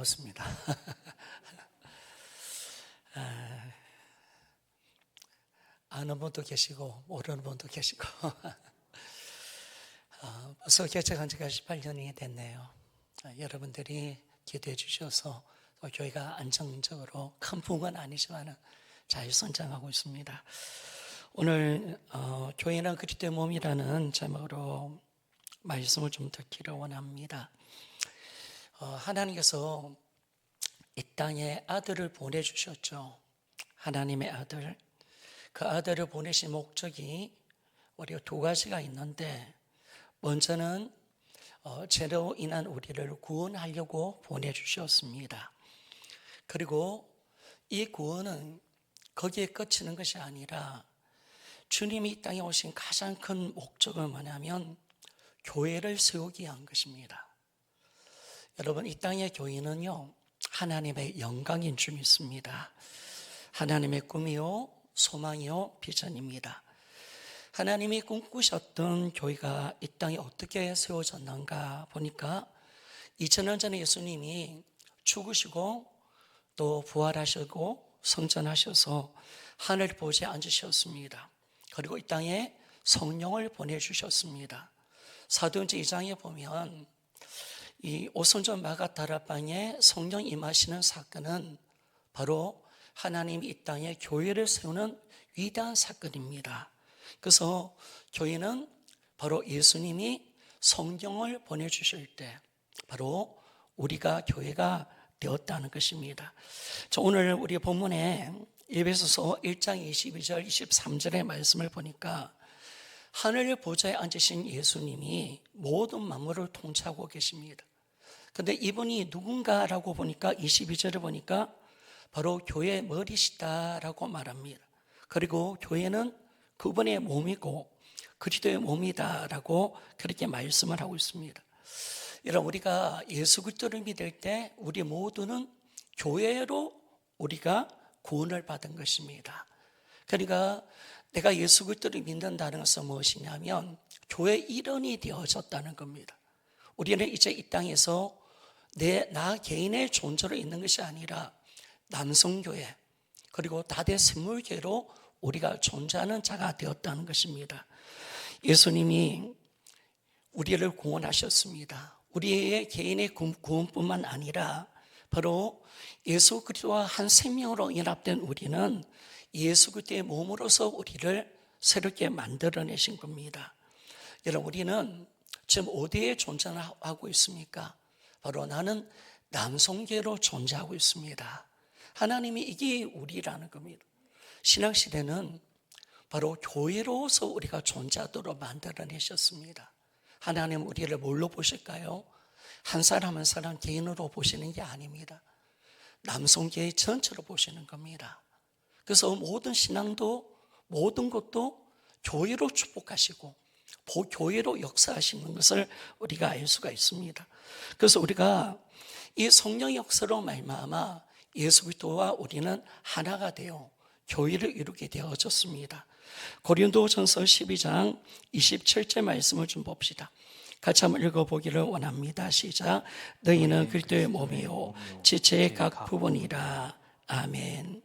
반갑습니다. 아는 분도 계시고 모르는 분도 계시고 벌써 개척한 지가 18년이 됐네요. 여러분들이 기도해 주셔서 교회가 안정적으로 큰 부흥은 아니지만 잘 성장하고 있습니다. 오늘 교회는 그리스도의 몸이라는 제목으로 말씀을 좀 듣기를 원합니다. 하나님께서 이 땅에 아들을 보내주셨죠. 하나님의 아들. 그 아들을 보내신 목적이 우리가 두 가지가 있는데, 먼저는 죄로 인한 우리를 구원하려고 보내주셨습니다. 그리고 이 구원은 거기에 그치는 것이 아니라 주님이 이 땅에 오신 가장 큰 목적은 뭐냐면 교회를 세우기 위한 것입니다. 여러분, 이 땅의 교회는요, 하나님의 영광인 줄 믿습니다. 하나님의 꿈이요, 소망이요, 비전입니다. 하나님이 꿈꾸셨던 교회가 이 땅에 어떻게 세워졌는가 보니까 2000년 전에 예수님이 죽으시고 또 부활하시고 성전하셔서 하늘 보좌에 앉으셨습니다. 그리고 이 땅에 성령을 보내주셨습니다. 사도행전 2장에 보면 이 오순절 마가다락방에 성령 임하시는 사건은 바로 하나님이 이 땅에 교회를 세우는 위대한 사건입니다. 그래서 교회는 바로 예수님이 성령을 보내주실 때 바로 우리가 교회가 되었다는 것입니다. 오늘 우리 본문에 에베소서 1장 22절 23절의 말씀을 보니까 하늘 보좌에 앉으신 예수님이 모든 만물을 통치하고 계십니다. 그런데 이분이 누군가라고 보니까 22절을 보니까 바로 교회의 머리시다라고 말합니다. 그리고 교회는 그분의 몸이고 그리스도의 몸이다라고 그렇게 말씀을 하고 있습니다. 여러분, 우리가 예수 그리스도를 믿을 때 우리 모두는 교회로 우리가 구원을 받은 것입니다. 그러니까 내가 예수 그리스도를 믿는다는 것은 무엇이냐면 교회 일원이 되어졌다는 겁니다. 우리는 이제 이 땅에서 나 개인의 존재로 있는 것이 아니라 남성교회 그리고 다대 생물교회로 우리가 존재하는 자가 되었다는 것입니다. 예수님이 우리를 구원하셨습니다. 우리의 개인의 구원뿐만 아니라 바로 예수 그리스도와 한 생명으로 연합된 우리는 예수 그리스도의 몸으로서 우리를 새롭게 만들어내신 겁니다. 여러분, 우리는 지금 어디에 존재하고 있습니까? 바로 나는 남성계로 존재하고 있습니다. 하나님이 이게 우리라는 겁니다. 신앙시대는 바로 교회로서 우리가 존재하도록 만들어내셨습니다. 하나님 우리를 뭘로 보실까요? 한 사람 한 사람 개인으로 보시는 게 아닙니다. 남성계의 전체로 보시는 겁니다. 그래서 모든 신앙도 모든 것도 교회로 축복하시고 교회로 역사하시는 것을 우리가 알 수가 있습니다. 그래서 우리가 이 성령 역사로 말미암아 예수 그리스도와 우리는 하나가 되어 교회를 이루게 되어졌습니다. 고린도전서 12장 27절 말씀을 좀 봅시다. 같이 한번 읽어보기를 원합니다. 시작. 너희는 그리스도의 몸이요 지체의 각 부분이라. 아멘.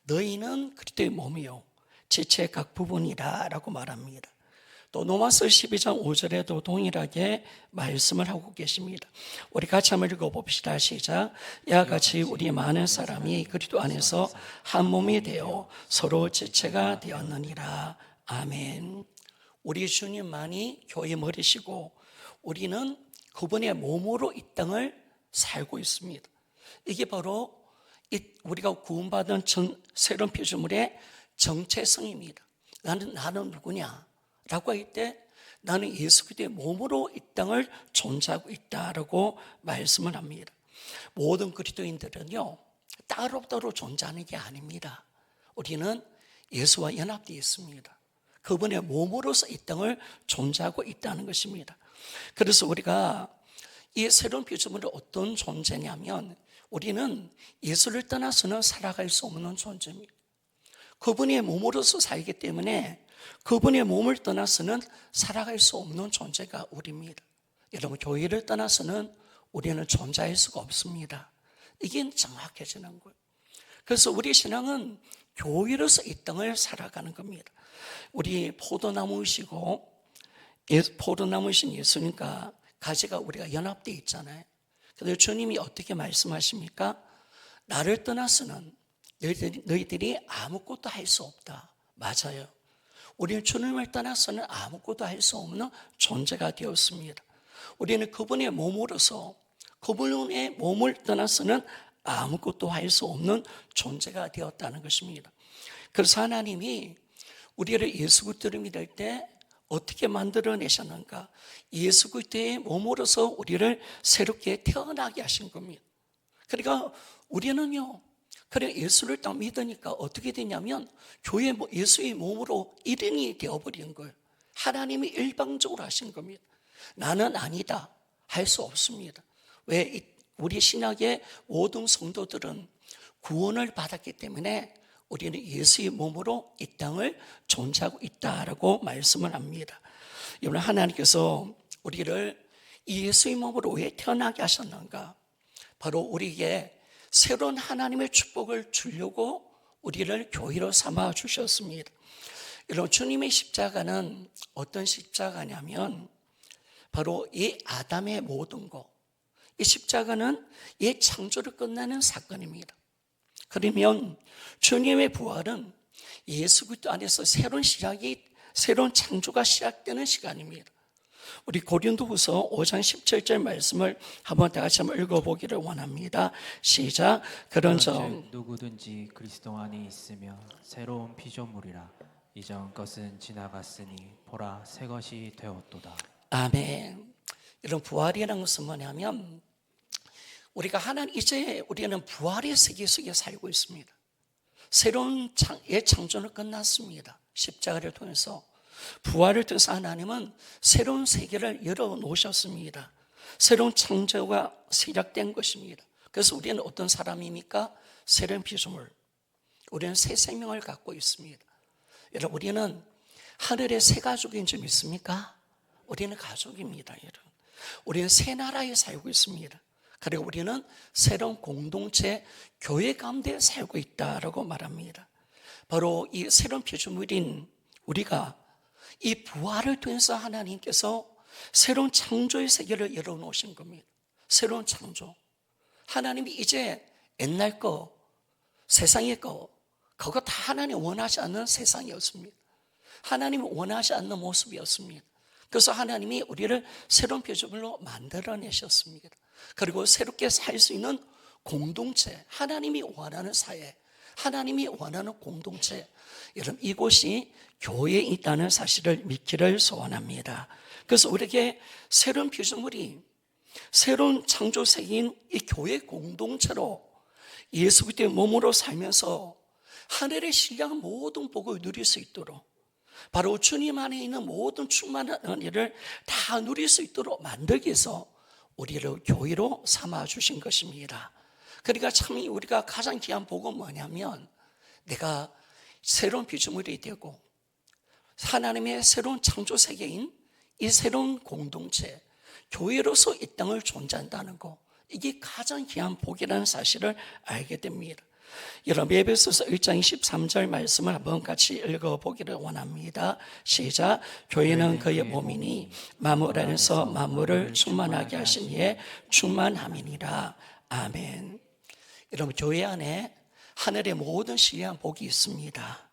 너희는 그리스도의 몸이요 지체의 각 부분이라 라고 말합니다. 또 로마서 12장 5절에도 동일하게 말씀을 하고 계십니다. 우리 같이 한번 읽어봅시다. 시작. 이와 같이 우리 많은 사람이 그리스도 안에서 한 몸이 되어 서로 지체가 되었느니라. 아멘. 우리 주님만이 교회 머리시고 우리는 그분의 몸으로 이 땅을 살고 있습니다. 이게 바로 우리가 구원받은 새로운 피조물의 정체성입니다. 나는 누구냐? 라고 할 때 나는 예수 그리스도의 몸으로 이 땅을 존재하고 있다라고 말씀을 합니다. 모든 그리스도인들은요 따로따로 존재하는 게 아닙니다. 우리는 예수와 연합되어 있습니다. 그분의 몸으로서 이 땅을 존재하고 있다는 것입니다. 그래서 우리가 이 새로운 피조물이 어떤 존재냐면 우리는 예수를 떠나서는 살아갈 수 없는 존재입니다. 그분의 몸으로서 살기 때문에 그분의 몸을 떠나서는 살아갈 수 없는 존재가 우리입니다. 여러분, 교회를 떠나서는 우리는 존재할 수가 없습니다. 이게 정확해지는 거예요. 그래서 우리 신앙은 교회로서 이 땅을 살아가는 겁니다. 우리 포도나무이시고 포도나무이신 예수님과 가지가 우리가 연합되어 있잖아요. 그런데 주님이 어떻게 말씀하십니까? 나를 떠나서는 너희들이 아무것도 할 수 없다. 맞아요. 우리는 주님을 떠나서는 아무것도 할 수 없는 존재가 되었습니다. 우리는 그분의 몸으로서 그분의 몸을 떠나서는 아무것도 할 수 없는 존재가 되었다는 것입니다. 그래서 하나님이 우리를 예수 그리스도를 믿을 때 어떻게 만들어내셨는가? 예수 그리스도의 몸으로서 우리를 새롭게 태어나게 하신 겁니다. 그러니까 우리는요, 그래 예수를 딱 믿으니까 어떻게 되냐면 교회 예수의 몸으로 일인이 되어버린 거예요. 하나님이 일방적으로 하신 겁니다. 나는 아니다 할 수 없습니다. 왜? 우리 신약의 모든 성도들은 구원을 받았기 때문에 우리는 예수의 몸으로 이 땅을 존재하고 있다라고 말씀을 합니다. 여러분, 하나님께서 우리를 예수의 몸으로 왜 태어나게 하셨는가? 바로 우리에게 새로운 하나님의 축복을 주려고 우리를 교회로 삼아 주셨습니다. 여러분, 주님의 십자가는 어떤 십자가냐면 바로 이 아담의 모든 것, 이 십자가는 이 창조를 끝내는 사건입니다. 그러면 주님의 부활은 예수 그리스도 안에서 새로운 창조가 시작되는 시간입니다. 우리 고린도후서 5장 17절 말씀을 한번 다 같이 한번 읽어보기를 원합니다. 시작. 그런즉 누구든지 그리스도 안에 있으며 새로운 피조물이라 이전 것은 지나갔으니 보라 새 것이 되었도다. 아멘. 이런 부활이라는 것은 뭐냐면 우리가 이제 우리는 부활의 세계 속에 살고 있습니다. 새로운 창조는 끝났습니다. 십자가를 통해서 부활을 통해서 하나님은 새로운 세계를 열어놓으셨습니다. 새로운 창조가 시작된 것입니다. 그래서 우리는 어떤 사람입니까? 새로운 피조물. 우리는 새 생명을 갖고 있습니다. 여러분, 우리는 하늘의 새 가족인 줄 믿습니까? 우리는 가족입니다, 여러분. 우리는 새 나라에 살고 있습니다. 그리고 우리는 새로운 공동체, 교회 가운데 살고 있다라고 말합니다. 바로 이 새로운 피조물인 우리가 이 부활을 통해서 하나님께서 새로운 창조의 세계를 열어놓으신 겁니다. 새로운 창조. 하나님이 이제 옛날 거, 세상의 거, 그거 다 하나님 원하지 않는 세상이었습니다. 하나님이 원하지 않는 모습이었습니다. 그래서 하나님이 우리를 새로운 피조물로 만들어내셨습니다. 그리고 새롭게 살 수 있는 공동체, 하나님이 원하는 사회, 하나님이 원하는 공동체, 여러분 이곳이 교회에 있다는 사실을 믿기를 소원합니다. 그래서 우리에게 새로운 피조물이 새로운 창조 세계인 이 교회 공동체로 예수 그리스도의 몸으로 살면서 하늘의 신령한 모든 복을 누릴 수 있도록, 바로 주님 안에 있는 모든 충만한 은혜를 다 누릴 수 있도록 만들기 위해서 우리를 교회로 삼아 주신 것입니다. 그러니까 참 우리가 가장 귀한 복은 뭐냐면 내가 새로운 피조물이 되고 하나님의 새로운 창조 세계인 이 새로운 공동체, 교회로서 이 땅을 존재한다는 것, 이게 가장 귀한 복이라는 사실을 알게 됩니다. 여러분, 에베소서 1장 23절 말씀을 한번 같이 읽어보기를 원합니다. 시작. 교회는 그의 몸이니 만물 안에서 만물을 충만하게 하신 이의 충만함이니라. 아멘. 여러분, 교회 안에 하늘의 모든 신령한 복이 있습니다.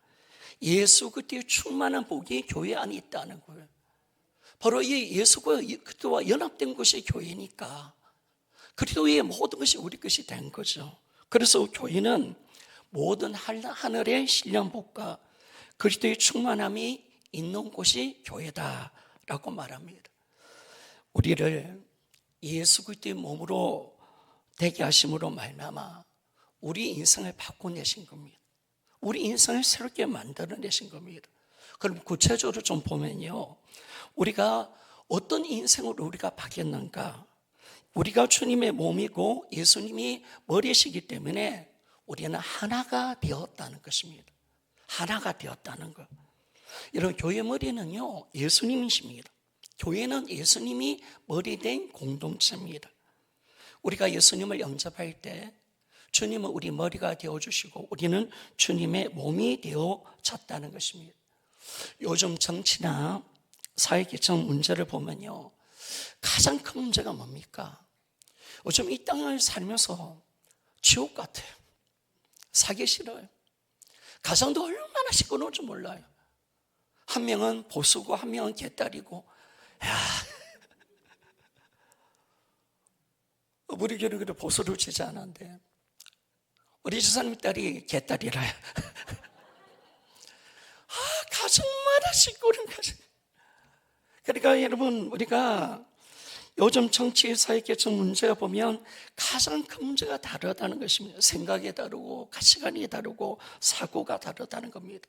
예수 그리스도의 충만한 복이 교회 안에 있다는 거예요. 바로 이 예수 그리스도와 연합된 것이 교회니까 그리스도의 모든 것이 우리 것이 된 거죠. 그래서 교회는 모든 하늘의 신령 복과 그리스도의 충만함이 있는 곳이 교회다라고 말합니다. 우리를 예수 그리스도의 몸으로 되게 하심으로 말미암아 우리 인생을 바꿔내신 겁니다. 우리 인생을 새롭게 만들어내신 겁니다. 그럼 구체적으로 좀 보면요, 우리가 어떤 인생으로 우리가 바뀌었는가? 우리가 주님의 몸이고 예수님이 머리시기 때문에 우리는 하나가 되었다는 것입니다. 하나가 되었다는 것. 여러분, 교회 머리는요 예수님이십니다. 교회는 예수님이 머리된 공동체입니다. 우리가 예수님을 영접할 때 주님은 우리 머리가 되어주시고 우리는 주님의 몸이 되어졌다는 것입니다. 요즘 정치나 사회계층 문제를 보면요, 가장 큰 문제가 뭡니까? 요즘 이 땅을 살면서 지옥 같아요. 살기 싫어요. 가정도 얼마나 시끄러운지 몰라요. 한 명은 보수고 한 명은 개딸이고, 우리 교회는 그래 보수를 지지 않았는데 우리 집사님 딸이 개딸이라요. 가정마다 시끄러운 가정. 그러니까 여러분, 우리가 요즘 정치, 사회계층 문제가 보면 가장 큰 문제가 다르다는 것입니다. 생각이 다르고 가치관이 다르고 사고가 다르다는 겁니다.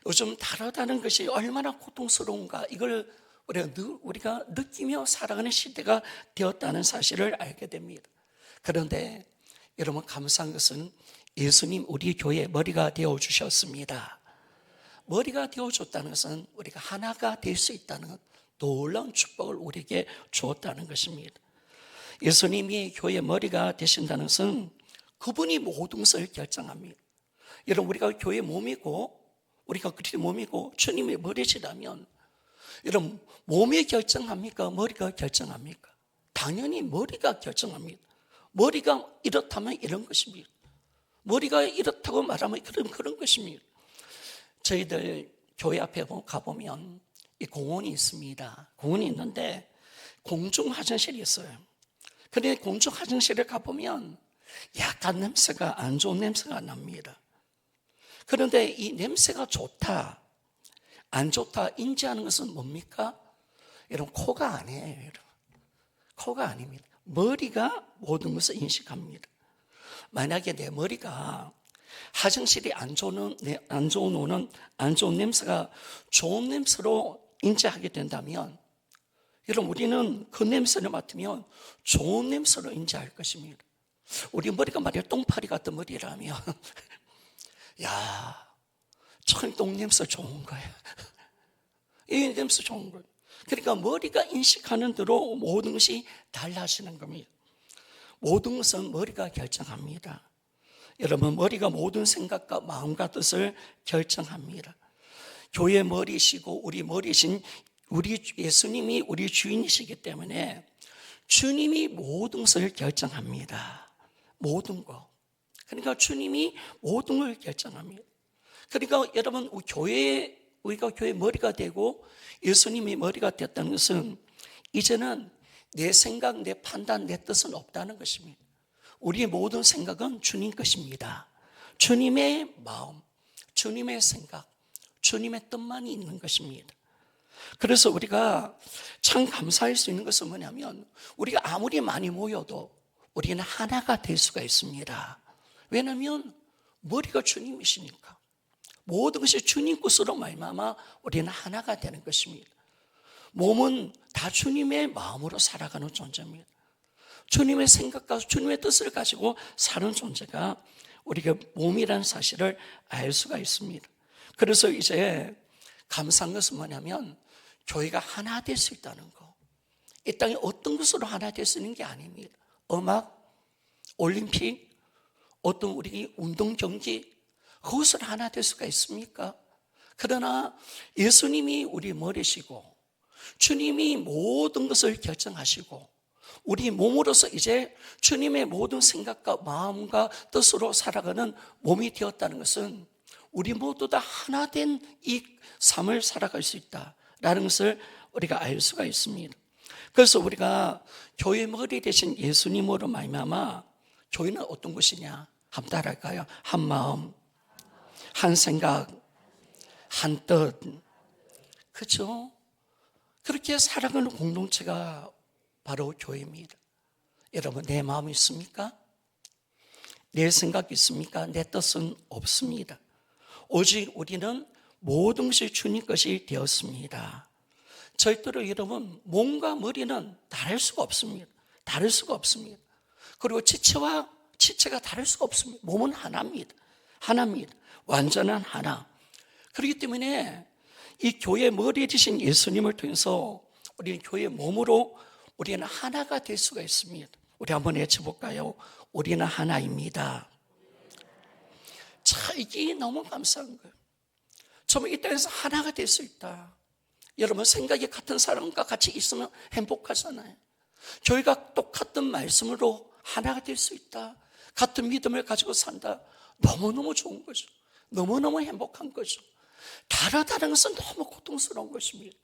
요즘 다르다는 것이 얼마나 고통스러운가, 이걸 우리가 느끼며 살아가는 시대가 되었다는 사실을 알게 됩니다. 그런데 여러분, 감사한 것은 예수님 우리 교회의 머리가 되어주셨습니다. 머리가 되어줬다는 것은 우리가 하나가 될 수 있다는 것, 놀라운 축복을 우리에게 주었다는 것입니다. 예수님이 교회의 머리가 되신다는 것은 그분이 모든 것을 결정합니다. 여러분, 우리가 교회의 몸이고 우리가 그리스도의 몸이고 주님의 머리시라면, 여러분, 몸이 결정합니까? 머리가 결정합니까? 당연히 머리가 결정합니다. 머리가 이렇다면 이런 것입니다. 머리가 이렇다고 말하면 그런 것입니다. 저희들 교회 앞에 가보면 이 공원이 있습니다. 공원이 있는데 공중 화장실이 있어요. 그런데 공중 화장실에 가보면 약간 냄새가, 안 좋은 냄새가 납니다. 그런데 이 냄새가 좋다, 안 좋다 인지하는 것은 뭡니까? 여러분, 코가 아니에요. 여러분, 코가 아닙니다. 머리가 모든 것을 인식합니다. 만약에 내 머리가 화장실이 안 좋은 냄새가 좋은 냄새로 인지하게 된다면, 여러분, 우리는 그 냄새를 맡으면 좋은 냄새로 인지할 것입니다. 우리 머리가 말이야 똥파리 같은 머리라면 야, 참 똥냄새 좋은 거야. 이 냄새 좋은 거예요. 그러니까 머리가 인식하는 대로 모든 것이 달라지는 겁니다. 모든 것은 머리가 결정합니다. 여러분, 머리가 모든 생각과 마음과 뜻을 결정합니다. 교회 머리시고 우리 머리신 우리 예수님이 우리 주인이시기 때문에 주님이 모든 것을 결정합니다. 모든 것. 그러니까 주님이 모든 걸 결정합니다. 그러니까 여러분, 우리가 교회 머리가 되고 예수님이 머리가 됐다는 것은 이제는 내 생각, 내 판단, 내 뜻은 없다는 것입니다. 우리의 모든 생각은 주님 것입니다. 주님의 마음, 주님의 생각, 주님의 뜻만이 있는 것입니다. 그래서 우리가 참 감사할 수 있는 것은 뭐냐면, 우리가 아무리 많이 모여도 우리는 하나가 될 수가 있습니다. 왜냐하면 머리가 주님이시니까. 모든 것이 주님 것으로 말미암아 우리는 하나가 되는 것입니다. 몸은 다 주님의 마음으로 살아가는 존재입니다. 주님의 생각과 주님의 뜻을 가지고 사는 존재가 우리가 몸이라는 사실을 알 수가 있습니다. 그래서 이제 감사한 것은 뭐냐면, 교회가 하나 될 수 있다는 거. 이 땅에 어떤 것으로 하나 될 수 있는 게 아닙니다. 음악, 올림픽, 어떤 우리 운동 경기, 그것을 하나 될 수가 있습니까? 그러나 예수님이 우리 머리시고 주님이 모든 것을 결정하시고 우리 몸으로서 이제 주님의 모든 생각과 마음과 뜻으로 살아가는 몸이 되었다는 것은 우리 모두 다 하나 된 이 삶을 살아갈 수 있다라는 것을 우리가 알 수가 있습니다. 그래서 우리가 교회 머리 대신 예수님으로 말미암아 교회는 어떤 것이냐? 한번 따라할까요? 한 마음, 한 생각, 한 뜻. 그렇죠? 그렇게 살아가는 공동체가 바로 교회입니다. 여러분, 내 마음이 있습니까? 내 생각이 있습니까? 내 뜻은 없습니다. 오직 우리는 모든 것이 주님 것이 되었습니다. 절대로 여러분, 몸과 머리는 다를 수가 없습니다. 다를 수가 없습니다. 그리고 지체가 다를 수가 없습니다. 몸은 하나입니다. 하나입니다. 완전한 하나. 그렇기 때문에 이 교회 머리 되신 예수님을 통해서 우리는 교회 몸으로 우리는 하나가 될 수가 있습니다. 우리 한번 외쳐볼까요? 우리는 하나입니다. 자, 이게 너무 감사한 거예요. 정말 이 땅에서 하나가 될 수 있다. 여러분, 생각이 같은 사람과 같이 있으면 행복하잖아요. 저희가 똑같은 말씀으로 하나가 될 수 있다. 같은 믿음을 가지고 산다. 너무너무 좋은 거죠. 너무너무 행복한 거죠. 다른 것은 너무 고통스러운 것입니다.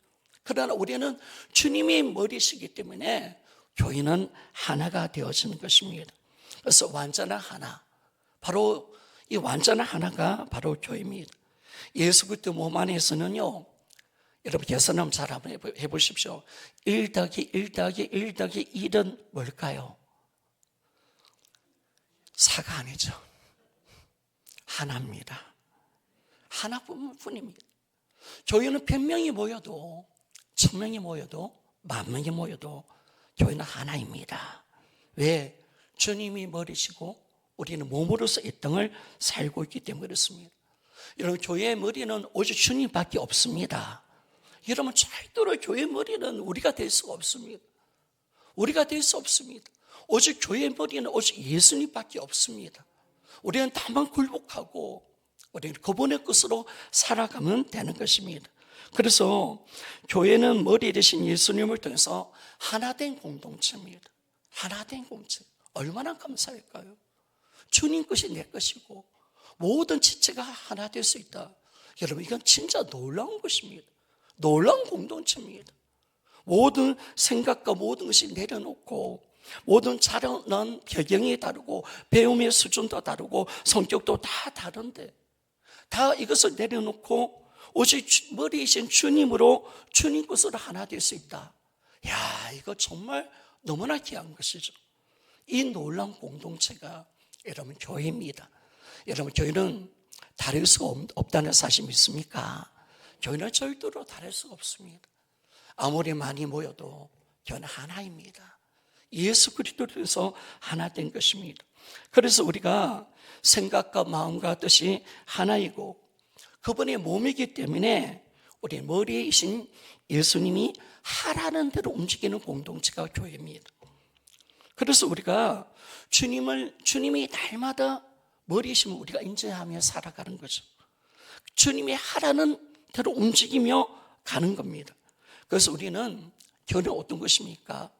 그러나 우리는 주님이 머리시기 때문에 교회는 하나가 되어지는 것입니다. 그래서 완전한 하나, 바로 이 완전한 하나가 바로 교회입니다. 예수 그리스도 몸 안에서는요, 여러분 계산 한번 잘 한번 해보십시오. 1 더하기 1 더하기 1 더하기 1은 뭘까요? 4가 아니죠. 하나입니다. 하나뿐입니다. 교회는 100명이 모여도 1000명이 모여도 10,000명이 모여도 교회는 하나입니다. 왜? 주님이 머리시고 우리는 몸으로서 이 땅을 살고 있기 때문에 그렇습니다. 여러분, 교회의 머리는 오직 주님밖에 없습니다. 여러분, 절대로 교회의 머리는 우리가 될 수가 없습니다. 우리가 될 수 없습니다. 오직 교회의 머리는 오직 예수님밖에 없습니다. 우리는 다만 굴복하고 우리는 그분의 것으로 살아가면 되는 것입니다. 그래서 교회는 머리 대신 예수님을 통해서 하나된 공동체입니다. 하나된 공동체. 얼마나 감사할까요? 주님 것이 내 것이고 모든 지체가 하나 될 수 있다. 여러분, 이건 진짜 놀라운 것입니다. 놀라운 공동체입니다. 모든 생각과 모든 것이 내려놓고 모든 자라난 배경이 다르고 배움의 수준도 다르고 성격도 다 다른데 다 이것을 내려놓고 오직 머리이신 주님으로 주님 것으로 하나 될 수 있다. 야, 이거 정말 너무나 귀한 것이죠. 이 놀라운 공동체가 여러분 교회입니다. 여러분, 교회는 다를 수가 없다는 사실 믿습니까? 교회는 절대로 다를 수가 없습니다. 아무리 많이 모여도 교회는 하나입니다. 예수 그리스도를 통해서 하나 된 것입니다. 그래서 우리가 생각과 마음과 뜻이 하나이고 그분의 몸이기 때문에 우리 머리이신 예수님이 하라는 대로 움직이는 공동체가 교회입니다. 그래서 우리가 주님이 날마다 머리이시면 우리가 인정하며 살아가는 거죠. 주님이 하라는 대로 움직이며 가는 겁니다. 그래서 우리는 교회는 어떤 것입니까?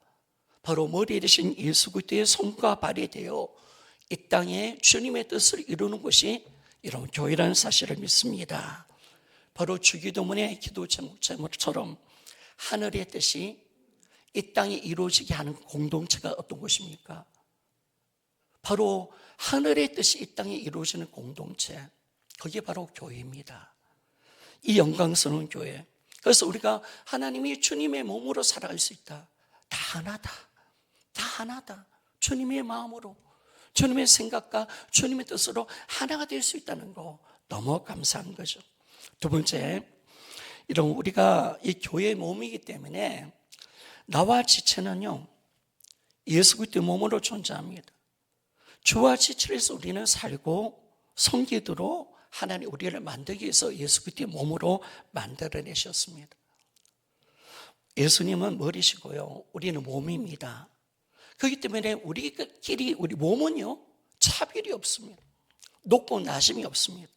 바로 머리에 대신 예수 그리스도의 손과 발이 되어 이 땅에 주님의 뜻을 이루는 것이 이런 교회라는 사실을 믿습니다. 바로 주기도문의 기도 제목처럼 하늘의 뜻이 이 땅에 이루어지게 하는 공동체가 어떤 것입니까? 바로 하늘의 뜻이 이 땅에 이루어지는 공동체, 그게 바로 교회입니다. 이 영광스러운 교회. 그래서 우리가 하나님이 주님의 몸으로 살아갈 수 있다. 다 하나다. 다 하나다. 주님의 마음으로, 주님의 생각과 주님의 뜻으로 하나가 될 수 있다는 거 너무 감사한 거죠. 두 번째, 이런 우리가 이 교회의 몸이기 때문에 나와 지체는요, 예수 그리스도의 몸으로 존재합니다. 주와 지체에서 우리는 살고 섬기도록 하나님 우리를 만들기 위해서 예수 그리스도의 몸으로 만들어내셨습니다. 예수님은 머리시고요, 우리는 몸입니다. 그렇기 때문에 우리끼리, 우리 몸은요, 차별이 없습니다. 높고 낮음이 없습니다.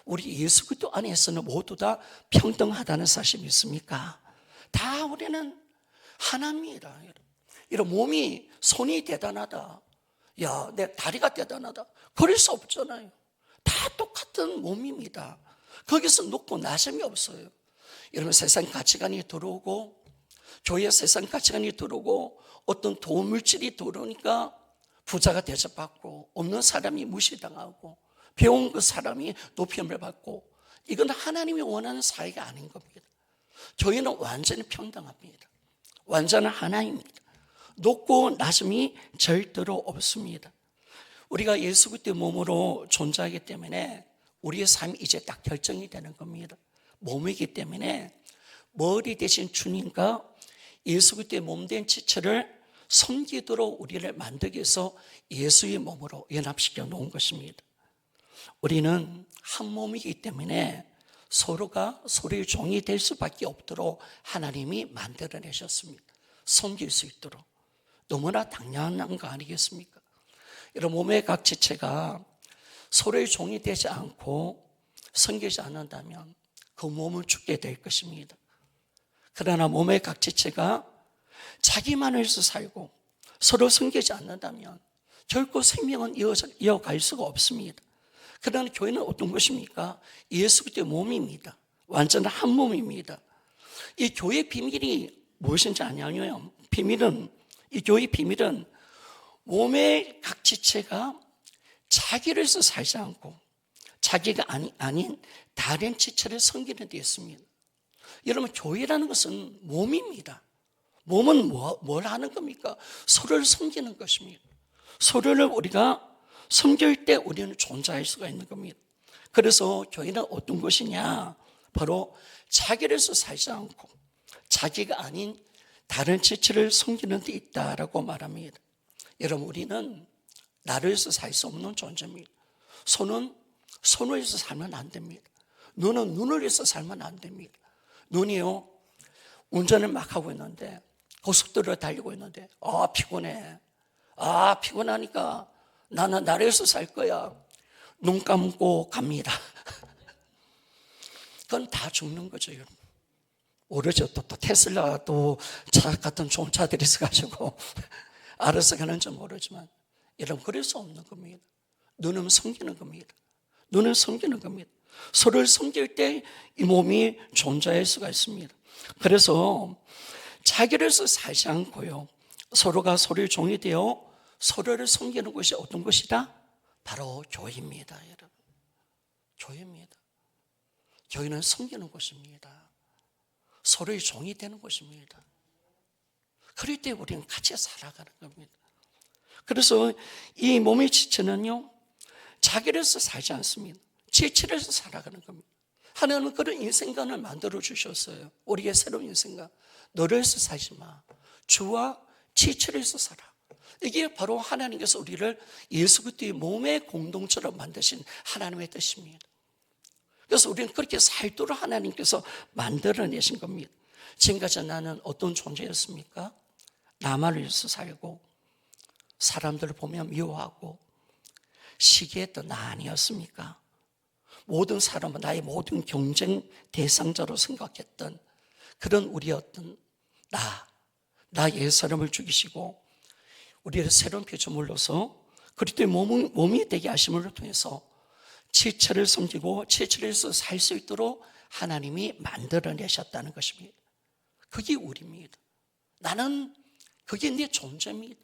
우리 예수 그리스도 안에서는 모두 다 평등하다는 사실 믿습니까? 다 우리는 하나입니다. 이런 몸이 손이 대단하다, 야, 내 다리가 대단하다, 그럴 수 없잖아요. 다 똑같은 몸입니다. 거기서 높고 낮음이 없어요. 여러분, 세상 가치관이 들어오고 교회 세상 가치관이 들어오고 어떤 도물질이 들어오니까 부자가 대접받고 없는 사람이 무시당하고 배운 그 사람이 높임을 받고, 이건 하나님이 원하는 사회가 아닌 겁니다. 교회는 완전히 평등합니다. 완전한 하나입니다. 높고 낮음이 절대로 없습니다. 우리가 예수 그리스도의 몸으로 존재하기 때문에 우리의 삶이 이제 딱 결정이 되는 겁니다. 몸이기 때문에 머리 대신 주님과 예수 그리스도의 몸된 지체를 섬기도록 우리를 만들기 위해서 예수의 몸으로 연합시켜 놓은 것입니다. 우리는 한 몸이기 때문에 서로가 서로의 종이 될 수밖에 없도록 하나님이 만들어내셨습니다. 섬길 수 있도록. 너무나 당연한 거 아니겠습니까? 이런 몸의 각 지체가 서로의 종이 되지 않고 섬기지 않는다면 그 몸은 죽게 될 것입니다. 그러나 몸의 각 지체가 자기만을 위해서 살고 서로 섬기지 않는다면 결코 생명은 이어갈 수가 없습니다. 그러나 교회는 어떤 것입니까? 예수 그리스도의 몸입니다. 완전한 한 몸입니다. 이 교회의 비밀이 무엇인지 아냐면 이 교회의 비밀은 몸의 각 지체가 자기를 위해서 살지 않고 자기가 아닌 다른 지체를 섬기는 데 있습니다. 여러분, 교회라는 것은 몸입니다. 몸은 뭘 하는 겁니까? 서로를 섬기는 것입니다. 서로를 우리가 섬길 때 우리는 존재할 수가 있는 겁니다. 그래서 교회는 어떤 것이냐? 바로 자기를 위해서 살지 않고 자기가 아닌 다른 지체를 섬기는 데 있다라고 말합니다. 여러분, 우리는 나를 위해서 살 수 없는 존재입니다. 손은 손을 위해서 살면 안 됩니다. 눈은 눈을 위해서 살면 안 됩니다. 눈이요, 운전을 막 하고 있는데 고속도로를 달리고 있는데 피곤해. 피곤하니까 나는 나를 위해서 살 거야. 눈 감고 갑니다. 그건 다 죽는 거죠, 여러분. 오르죠. 또 테슬라 또 차 같은 좋은 차들이 있어가지고 알아서 가는지 모르지만 여러분, 그럴 수 없는 겁니다. 눈은 섬기는 겁니다. 눈은 섬기는 겁니다. 서로를 섬길 때 이 몸이 존재할 수가 있습니다. 그래서 자기를 위해서 살지 않고요, 서로가 서로의 종이 되어 서로를 섬기는 것이 어떤 것이다? 바로 교회입니다, 여러분. 교회입니다. 교회는 섬기는 것입니다. 서로의 종이 되는 것입니다. 그럴 때 우리는 같이 살아가는 겁니다. 그래서 이 몸의 지체는요, 자기를 위해서 살지 않습니다. 지체를 위해서 살아가는 겁니다. 하나님은 그런 인생관을 만들어 주셨어요. 우리의 새로운 인생관. 너를 위해서 살지 마. 주와 지체를 위해서 살아. 이게 바로 하나님께서 우리를 예수 그리스도의 몸의 공동체로 만드신 하나님의 뜻입니다. 그래서 우리는 그렇게 살도록 하나님께서 만들어내신 겁니다. 지금까지 나는 어떤 존재였습니까? 나만을 위해서 살고 사람들을 보면 미워하고 시기했던 나 아니었습니까? 모든 사람은 나의 모든 경쟁 대상자로 생각했던 그런 우리였던 나 옛사람을 죽이시고 우리를 새로운 피조물로서 그리스도의 몸이 되게 하심을 통해서 지체를 섬기고 지체를 해서 살 수 있도록 하나님이 만들어내셨다는 것입니다. 그게 우리입니다. 나는 그게 내 존재입니다.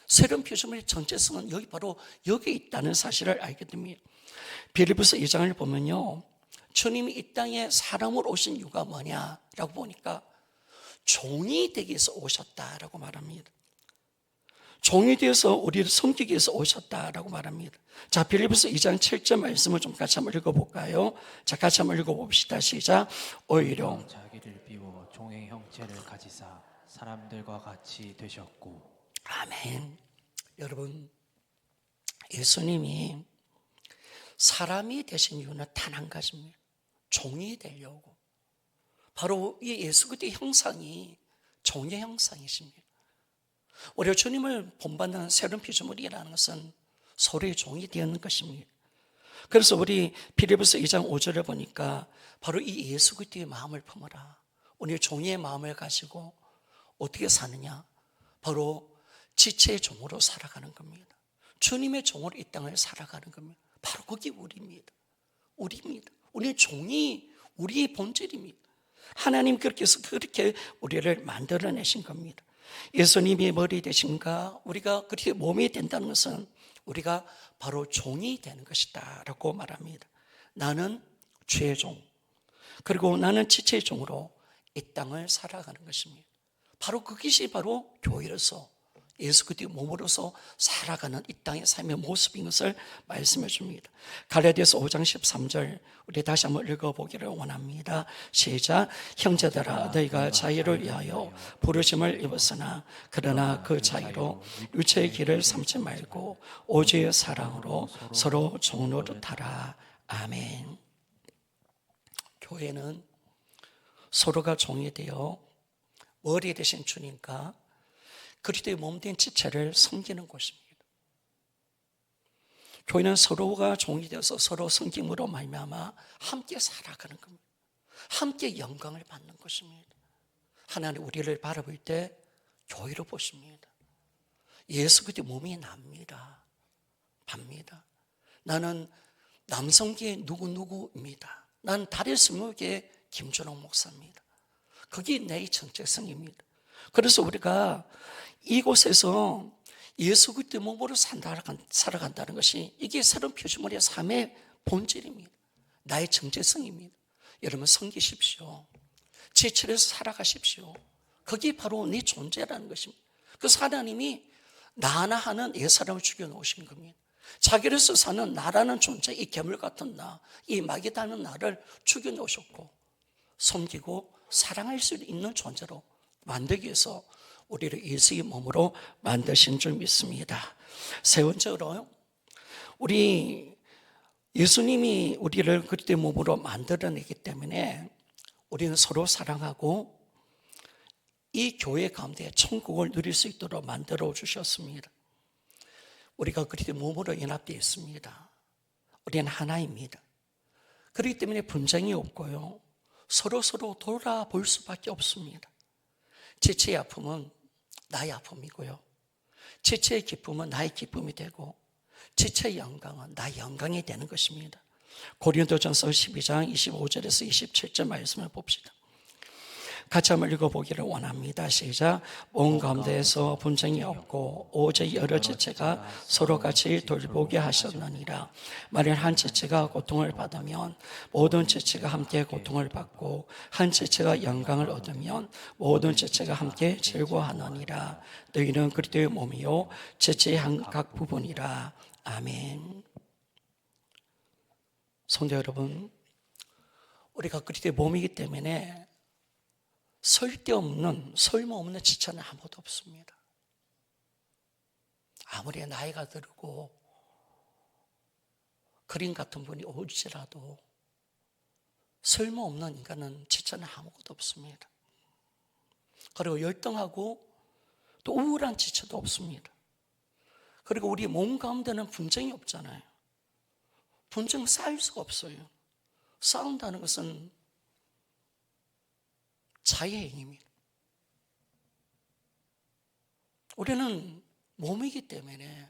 새로운 피조물의 전체성은 바로 여기 있다는 사실을 알게 됩니다. 빌립보서 2장을 보면요, 주님이 이 땅에 사람으로 오신 이유가 뭐냐라고 보니까 종이 되기 위해서 오셨다라고 말합니다. 종이 되어서 우리를 섬기기 위해서 오셨다라고 말합니다. 자, 빌립보서 2장 7절 말씀을 좀 같이 한번 읽어볼까요? 자, 같이 한번 읽어봅시다. 시작. 오히려 자기를 비워 종의 형체를 가지사 사람들과 같이 되셨고. 아멘. 여러분, 예수님이 사람이 되신 이유는 단 한 가지입니다. 종이 되려고. 바로 이 예수 그리스도의 형상이 종의 형상이십니다. 우리가 주님을 본받는 새로운 피조물이라는 것은 서로의 종이 되는 것입니다. 그래서 우리 빌립보서 2장 5절을 보니까 바로 이 예수 그리스도의 마음을 품어라. 우리 종의 마음을 가지고 어떻게 사느냐? 바로 지체의 종으로 살아가는 겁니다. 주님의 종으로 이 땅을 살아가는 겁니다. 바로 그게 우리입니다. 우리입니다. 우리의 종이 우리의 본질입니다. 하나님 그렇게 우리를 만들어내신 겁니다. 예수님이 머리 되신가? 우리가 그렇게 몸이 된다는 것은 우리가 바로 종이 되는 것이다 라고 말합니다. 나는 죄의 종, 그리고 나는 지체의 종으로 이 땅을 살아가는 것입니다. 바로 그것이 바로 교회로서 예수 그리스도의 몸으로서 살아가는 이 땅의 삶의 모습인 것을 말씀해 줍니다. 갈라디아서 5장 13절 우리 다시 한번 읽어보기를 원합니다. 시작. 형제들아, 너희가 자유를 위하여 부르심을 입었으나 그러나 그 자유로 육체의 길을 삼지 말고 오직의 사랑으로 서로 종노릇하라. 아멘. 교회는 서로가 종이 되어 머리 되신 주님과 그리스도의 몸된 지체를 섬기는 곳입니다. 교회는 서로가 종이 되어서 서로 섬김으로 말미암아 함께 살아가는 겁니다. 함께 영광을 받는 것입니다. 하나님 우리를 바라볼 때 교회로 보십니다. 예수 그리스도의 몸이 납니다. 납니다. 나는 남성계 누구누구입니다. 나는 달의 스무개 김준호 목사입니다. 그게 내 정체성입니다. 그래서 우리가 이곳에서 예수 그리스도의 몸으로 살아간다는 것이 이게 새로운 표지물의 삶의 본질입니다. 나의 정체성입니다. 여러분 섬기십시오. 지체해서 살아가십시오. 그게 바로 네 존재라는 것입니다. 그래서 하나님이 나나 하는 옛사람을 죽여놓으신 겁니다. 자기로서 사는 나라는 존재, 이 괴물 같은 나, 이 마귀 닮은 나를 죽여놓으셨고 섬기고 사랑할 수 있는 존재로 만들기 위해서 우리를 예수의 몸으로 만드신 줄 믿습니다. 세 번째로 우리 예수님이 우리를 그리스도의 몸으로 만들어내기 때문에 우리는 서로 사랑하고 이 교회 가운데 천국을 누릴 수 있도록 만들어 주셨습니다. 우리가 그리스도의 몸으로 연합되어 있습니다. 우리는 하나입니다. 그렇기 때문에 분쟁이 없고요. 서로 돌아볼 수밖에 없습니다. 지체의 아픔은 나의 아픔이고요. 지체의 기쁨은 나의 기쁨이 되고 지체의 영광은 나의 영광이 되는 것입니다. 고린도전서 12장 25절에서 27절 말씀을 봅시다. 같이 한번 읽어보기를 원합니다. 시작. 몸 가운데에서 분쟁이 없고 오직 여러 지체가 서로 같이 돌보게 하셨느니라. 만일 한 지체가 고통을 받으면 모든 지체가 함께 고통을 받고 한 지체가 영광을 얻으면 모든 지체가 함께 즐거워하느니라. 너희는 그리스도의 몸이요 지체의 각 부분이라. 아멘. 성도 여러분, 우리가 그리스도의 몸이기 때문에 쓸모없는 지체는 아무도 없습니다. 아무리 나이가 들고 그림 같은 분이 올지라도 쓸모없는 인간은 지체는 아무것도 없습니다. 그리고 열등하고 또 우울한 지체도 없습니다. 그리고 우리 몸 가운데는 분쟁이 없잖아요. 분쟁은 쌓일 수가 없어요. 싸운다는 것은 자유의 행위입니다. 우리는 몸이기 때문에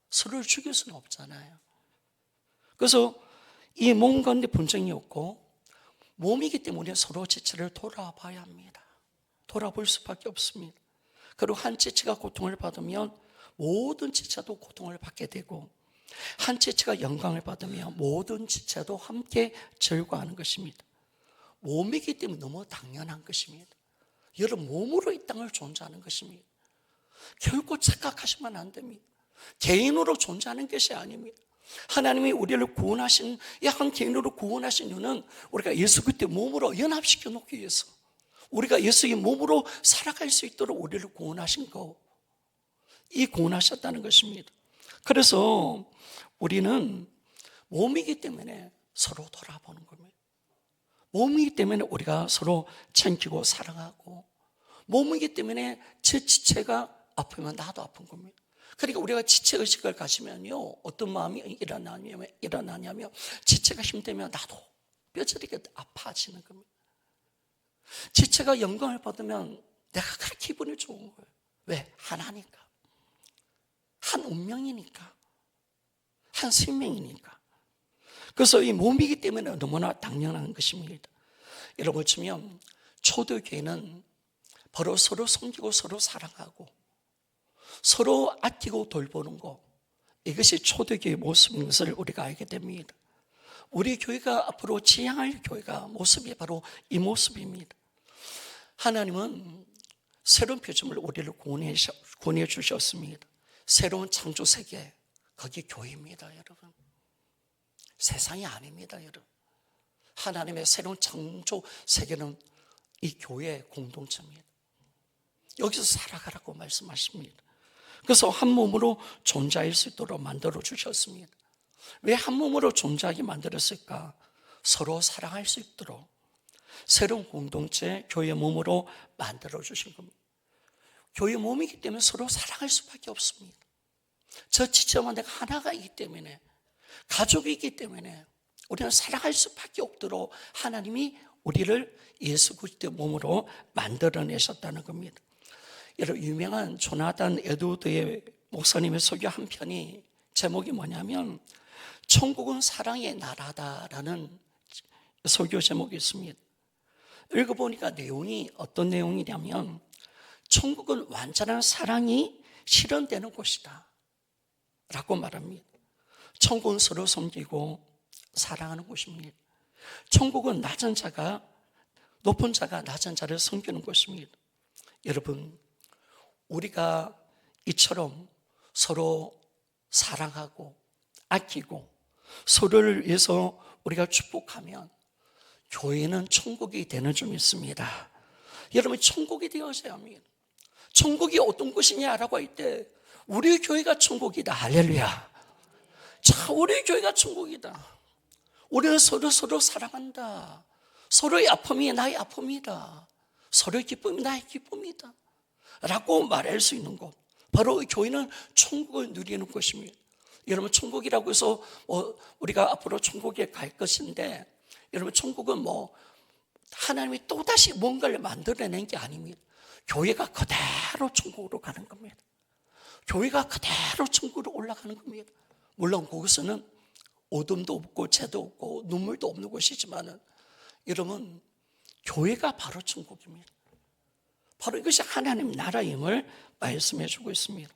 서로를 죽일 수는 없잖아요. 그래서 이 몸 가운데 분쟁이 없고 몸이기 때문에 우리는 서로 지체를 돌아봐야 합니다. 돌아볼 수밖에 없습니다. 그리고 한 지체가 고통을 받으면 모든 지체도 고통을 받게 되고 한 지체가 영광을 받으면 모든 지체도 함께 즐거워하는 것입니다. 몸이기 때문에 너무 당연한 것입니다. 여러분 몸으로 이 땅을 존재하는 것입니다. 결코 착각하시면 안 됩니다. 개인으로 존재하는 것이 아닙니다. 하나님이 우리를 구원하신 이 한 개인으로 구원하신 이유는 우리가 예수 그리스도의 몸으로 연합시켜 놓기 위해서 우리가 예수의 몸으로 살아갈 수 있도록 우리를 구원하신 거, 이 구원하셨다는 것입니다. 그래서 우리는 몸이기 때문에 서로 돌아보는 겁니다. 몸이기 때문에 우리가 서로 챙기고 사랑하고 몸이기 때문에 제 지체가 아프면 나도 아픈 겁니다. 그러니까 우리가 지체의식을 가지면요 어떤 마음이 일어나냐면 지체가 힘들면 나도 뼈저리게 아파지는 겁니다. 지체가 영광을 받으면 내가 그렇게 기분이 좋은 거예요. 왜? 하나니까, 한 운명이니까, 한 생명이니까. 그래서 이 몸이기 때문에 너무나 당연한 것입니다. 여러분 치면 초대교회는 바로 서로 섬기고 서로 사랑하고 서로 아끼고 돌보는 것, 이것이 초대교회의 모습인 것을 우리가 알게 됩니다. 우리 교회가 앞으로 지향할 교회가 모습이 바로 이 모습입니다. 하나님은 새로운 표점을 우리를 구원해 주셨습니다. 새로운 창조 세계, 그게 교회입니다, 여러분. 세상이 아닙니다, 여러분. 하나님의 새로운 창조 세계는 이 교회의 공동체입니다. 여기서 살아가라고 말씀하십니다. 그래서 한 몸으로 존재할 수 있도록 만들어 주셨습니다. 왜 한 몸으로 존재하게 만들었을까? 서로 사랑할 수 있도록 새로운 공동체, 교회 몸으로 만들어 주신 겁니다. 교회 몸이기 때문에 서로 사랑할 수밖에 없습니다. 저 지체와 내가 하나가 있기 때문에, 가족이기 때문에 우리는 사랑할 수밖에 없도록 하나님이 우리를 예수 그리스도의 몸으로 만들어내셨다는 겁니다. 여러분, 유명한 조나단 에드워드의 목사님의 설교 한 편이 제목이 뭐냐면 천국은 사랑의 나라다라는 설교 제목이 있습니다. 읽어보니까 내용이 어떤 내용이냐면 천국은 완전한 사랑이 실현되는 곳이다 라고 말합니다. 천국은 서로 섬기고 사랑하는 곳입니다. 천국은 낮은 자가 높은 자가 낮은 자를 섬기는 곳입니다. 여러분, 우리가 이처럼 서로 사랑하고 아끼고 서로를 위해서 우리가 축복하면 교회는 천국이 되는 줄 믿습니다. 여러분, 천국이 되어져야 합니다. 천국이 어떤 곳이냐라고 할 때 우리 교회가 천국이다. 할렐루야. 자, 우리 교회가 천국이다. 우리는 서로 사랑한다. 서로의 아픔이 나의 아픔이다. 서로의 기쁨이 나의 기쁨이다 라고 말할 수 있는 곳, 바로 교회는 천국을 누리는 곳입니다. 여러분, 천국이라고 해서 우리가 앞으로 천국에 갈 것인데, 여러분, 천국은 하나님이 또다시 뭔가를 만들어낸 게 아닙니다. 교회가 그대로 천국으로 가는 겁니다. 교회가 그대로 천국으로 올라가는 겁니다. 물론 거기서는 어둠도 없고 죄도 없고 눈물도 없는 곳이지만은, 여러분, 교회가 바로 천국입니다. 바로 이것이 하나님 나라임을 말씀해 주고 있습니다.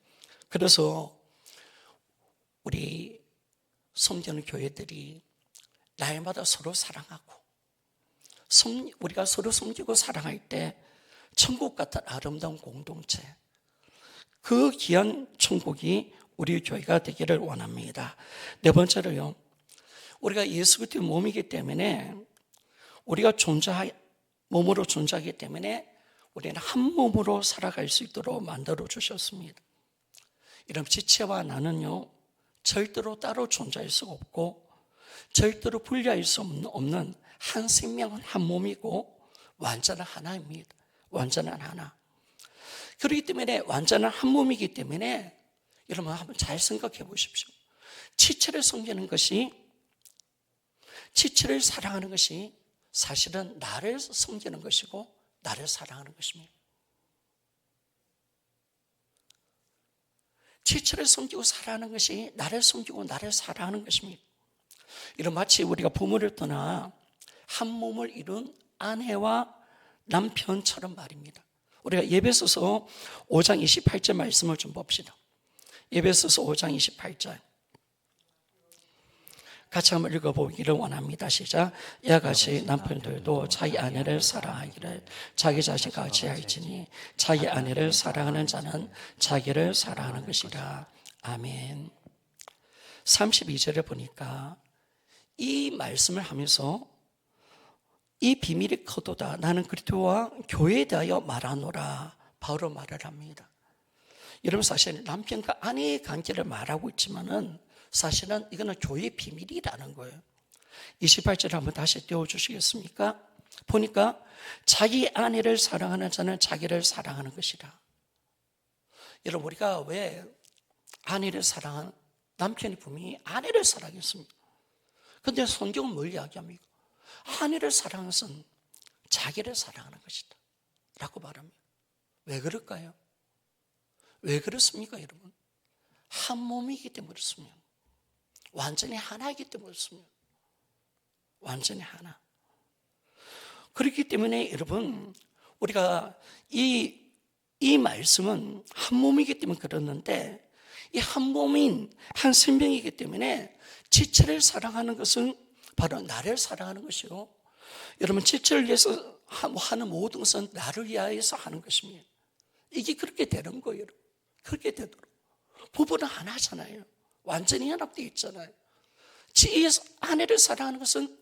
그래서 우리 섬기는 교회들이 날마다 서로 사랑하고, 우리가 서로 섬기고 사랑할 때 천국 같은 아름다운 공동체, 그 귀한 천국이 우리 교회가 되기를 원합니다. 네 번째로요, 우리가 예수 그리스도의 몸이기 때문에, 우리가 몸으로 존재하기 때문에 우리는 한 몸으로 살아갈 수 있도록 만들어 주셨습니다. 이런 지체와 나는요, 절대로 따로 존재할 수 없고 절대로 분리할 수 없는 한 생명은 한 몸이고 완전한 하나입니다. 완전한 하나. 그렇기 때문에 완전한 한 몸이기 때문에 여러분 한번 잘 생각해 보십시오. 지체를 섬기는 것이, 지체를 사랑하는 것이 사실은 나를 섬기는 것이고 나를 사랑하는 것입니다. 지체를 섬기고 사랑하는 것이 나를 섬기고 나를 사랑하는 것입니다. 이런 마치 우리가 부모를 떠나 한 몸을 이룬 아내와 남편처럼 말입니다. 우리가 에베소서 5장 28절 말씀을 좀 봅시다. 에베소서 5장 28절 같이 한번 읽어보기를 원합니다. 시작. 이와 같이 남편들도 자기 아내를 사랑하기를 자기 자신같이 할지니 자기 아내를 사랑하는 자는 자기를 사랑하는 것이라. 아멘. 32절에 보니까 이 말씀을 하면서 이 비밀이 커도다 나는 그리스도와 교회에 대하여 말하노라 바로 말을 합니다. 여러분, 사실 남편과 아내의 관계를 말하고 있지만은 사실은 이거는 교회의 비밀이라는 거예요. 28절 한번 다시 띄워주시겠습니까? 보니까 자기 아내를 사랑하는 자는 자기를 사랑하는 것이라. 여러분, 우리가 왜 아내를 사랑하는, 남편이 분명히 아내를 사랑했습니다. 그런데 성경은 뭘 이야기합니까? 아내를 사랑하는 것은 자기를 사랑하는 것이다 라고 말합니다. 왜 그럴까요? 왜 그렇습니까, 여러분? 한 몸이기 때문에 그렇습니다. 완전히 하나이기 때문에 그렇습니다. 완전히 하나. 그렇기 때문에 여러분, 우리가 이 말씀은 한 몸이기 때문에 그렇는데, 이 한 몸인 한 생명이기 때문에 지체를 사랑하는 것은 바로 나를 사랑하는 것이고, 여러분, 지체를 위해서 하는 모든 것은 나를 위하여서 하는 것입니다. 이게 그렇게 되는 거예요. 그렇게 되도록. 부부는 하나잖아요. 완전히 연합되어 있잖아요. 이 아내를 사랑하는 것은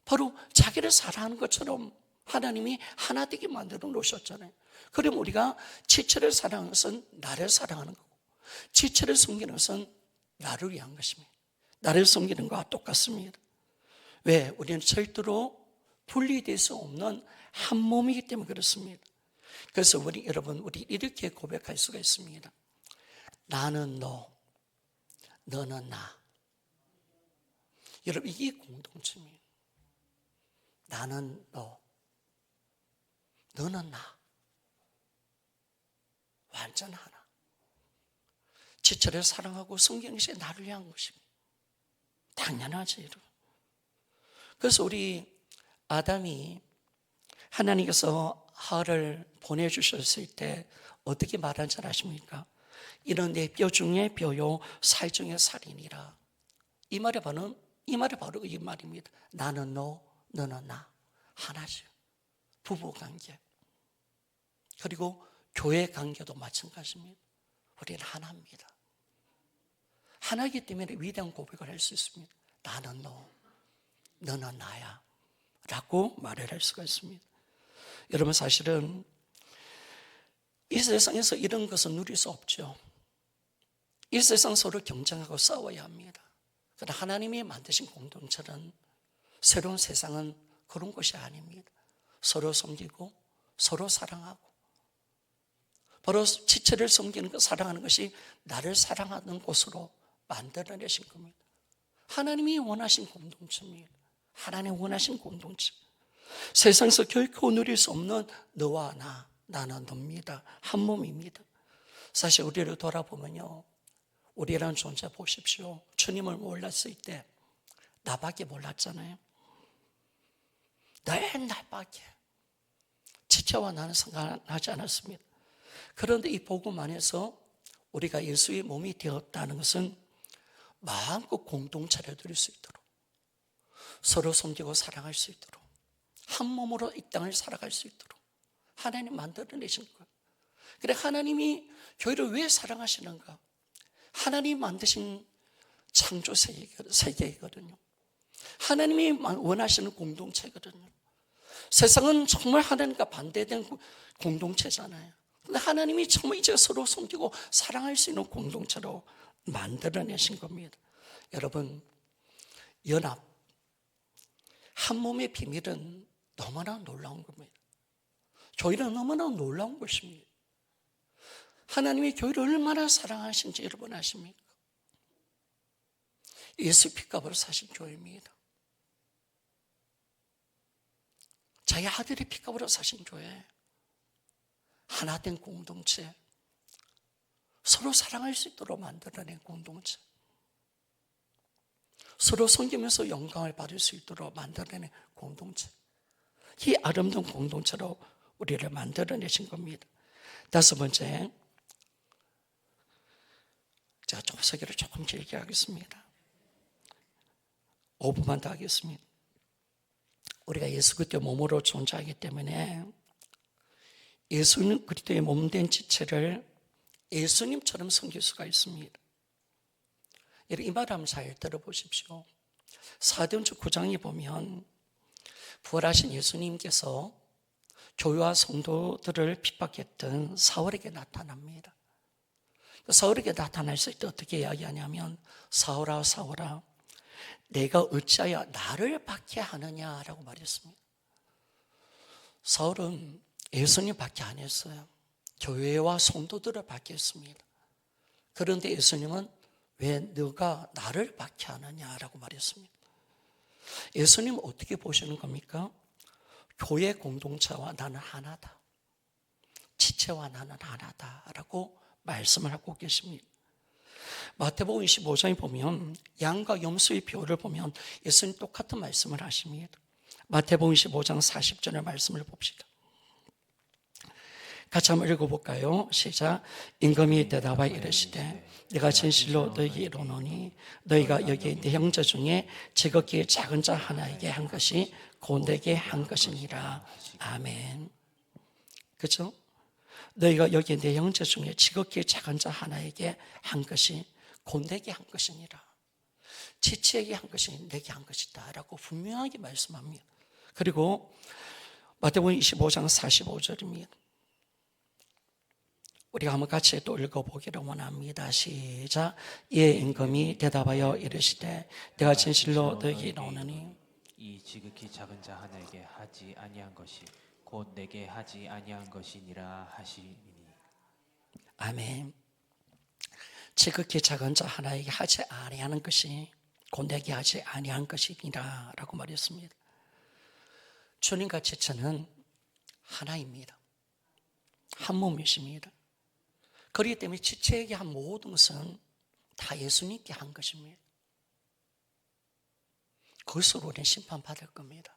바로 자기를 사랑하는 것처럼 하나님이 하나 되게 만들어 놓으셨잖아요. 그럼 우리가 지체를 사랑하는 것은 나를 사랑하는 거고, 지체를 섬기는 것은 나를 위한 것입니다. 나를 섬기는 것과 똑같습니다. 왜? 우리는 절대로 분리될 수 없는 한 몸이기 때문에 그렇습니다. 그래서 여러분 우리 이렇게 고백할 수가 있습니다. 나는 너, 너는 나. 여러분 이게 공동체입니다. 나는 너, 너는 나. 완전 하나. 지체를 사랑하고 섬기는 것이 나를 위한 것입니다. 당연하지, 여러분. 그래서 우리 아담이 하나님께서 하와를 보내주셨을 때 어떻게 말한 줄 아십니까? 이는 내 뼈 중에 뼈요, 살 중에 살이니라. 이 말이 바로 이 말입니다. 나는 너, 너는 나. 하나죠. 부부관계. 그리고 교회 관계도 마찬가지입니다. 우리는 하나입니다. 하나이기 때문에 위대한 고백을 할 수 있습니다. 나는 너, 너는 나야 라고 말을 할 수가 있습니다. 여러분 사실은 이 세상에서 이런 것은 누릴 수 없죠. 이 세상 서로 경쟁하고 싸워야 합니다. 그러나 하나님이 만드신 공동체는 새로운 세상은 그런 것이 아닙니다. 서로 섬기고 서로 사랑하고 바로 지체를 섬기는 것, 사랑하는 것이 나를 사랑하는 곳으로 만들어내신 겁니다. 하나님이 원하신 공동체입니다. 하나님 원하신 공동체. 세상에서 결코 누릴 수 없는 너와 나, 나는 너입니다. 한 몸입니다. 사실 우리를 돌아보면요, 우리라는 존재 보십시오. 주님을 몰랐을 때 나밖에 몰랐잖아요. 나밖에 지체와 나는 상관하지 않았습니다. 그런데 이 복음 안에서 우리가 예수의 몸이 되었다는 것은 마음껏 공동체를 누릴 수 있도록 서로 섬기고 사랑할 수 있도록 한 몸으로 이 땅을 살아갈 수 있도록 하나님 만들어내신 거예요. 그래 하나님이 교회를 왜 사랑하시는가? 하나님 만드신 창조 세계이거든요. 하나님이 원하시는 공동체거든요. 세상은 정말 하나님과 반대된 공동체잖아요. 근데 하나님이 정말 이제 서로 섬기고 사랑할 수 있는 공동체로 만들어내신 겁니다. 여러분, 연합, 한 몸의 비밀은 너무나 놀라운 겁니다. 교회는 너무나 놀라운 것입니다. 하나님이 교회를 얼마나 사랑하신지 여러분 아십니까? 예수 피값으로 사신 교회입니다. 자기 아들의 피값으로 사신 교회, 하나된 공동체, 서로 사랑할 수 있도록 만들어낸 공동체, 서로 섬기면서 영광을 받을 수 있도록 만들어낸 공동체, 이 아름다운 공동체로 우리를 만들어내신 겁니다. 다섯 번째, 제가 조석기를 조금 길게 하겠습니다. 5분만 더 하겠습니다. 우리가 예수 그리스도의 몸으로 존재하기 때문에 예수님 그리스도의 몸된 지체를 예수님처럼 섬길 수가 있습니다. 이 말 한번 잘 들어보십시오. 사도행전 9장에 보면 부활하신 예수님께서 교회와 성도들을 핍박했던 사울에게 나타납니다. 사울에게 나타났을 때 어떻게 이야기하냐면 사울아 사울아 내가 어찌하여 나를 박해하느냐라고 말했습니다. 사울은 예수님 박해 안 했어요. 교회와 성도들을 박해했습니다. 그런데 예수님은 왜 너가 나를 박해하느냐라고 말했습니다. 예수님은 어떻게 보시는 겁니까? 교회 공동체와 나는 하나다. 지체와 나는 하나다라고 말씀을 하고 계십니다. 마태복음 25장에 보면 양과 염소의 비유를 보면 예수님 똑같은 말씀을 하십니다. 마태복음 25장 40절의 말씀을 봅시다. 같이 한번 읽어볼까요? 시작. 임금이 대답하여 이르시되 내가 진실로 너희에게 이르노니 너희가 여기 내 형제 중에 지극히 작은 자 하나에게 한 것이 곧 내게 한 것이니라. 아멘. 그렇죠? 너희가 여기 내 형제 중에 지극히 작은 자 하나에게 한 것이 곧 내게 한 것이니라. 지체에게 한 것이 내게 한 것이다 라고 분명하게 말씀합니다. 그리고 마태복음 25장 45절입니다. 우리가 한번 같이 또 읽어보기를 원합니다. 시작. 이에 임금이 대답하여 이르시되 내가 진실로 너희에게 이르노니 이 지극히 작은 자 하나에게 하지 아니한 것이 곧 내게 하지 아니한 것이니라 하시니. 아멘. 지극히 작은 자 하나에게 하지 아니하는 것이 곧 내게 하지 아니한 것이니라 라고 말했습니다. 주님과 지체는 하나입니다. 한 몸이십니다. 그렇기 때문에 지체에게 한 모든 것은 다 예수님께 한 것입니다. 그것으로 우리는 심판받을 겁니다.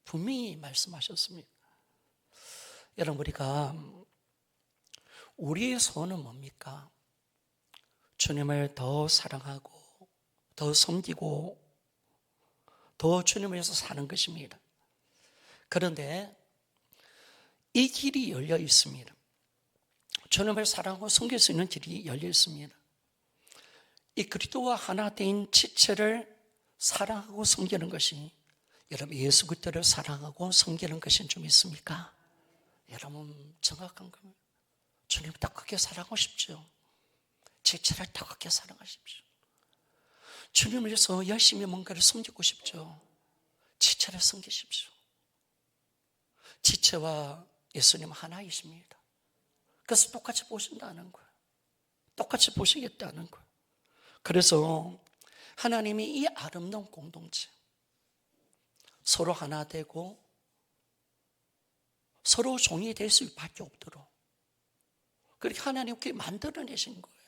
분명히 말씀하셨습니다. 여러분, 우리의 소원은 뭡니까? 주님을 더 사랑하고 더 섬기고 더 주님을 위해서 사는 것입니다. 그런데 이 길이 열려 있습니다. 주님을 사랑하고 섬길 수 있는 길이 열려 있습니다. 이 그리스도와 하나 된 지체를 사랑하고 섬기는 것이 여러분 예수 그리스도를 사랑하고 섬기는 것인 좀 있습니까? 여러분 정확한 겁니다. 주님을 더 크게 사랑하고 싶죠. 지체를 더 크게 사랑하십시오. 주님을 위해서 열심히 뭔가를 섬기고 싶죠. 지체를 섬기십시오. 지체와 예수님 하나이십니다. 그래서 똑같이 보신다는 거예요. 똑같이 보시겠다는 거예요. 그래서 하나님이 이 아름다운 공동체 서로 하나 되고 서로 종이 될 수밖에 없도록 그렇게 하나님께 만들어내신 거예요.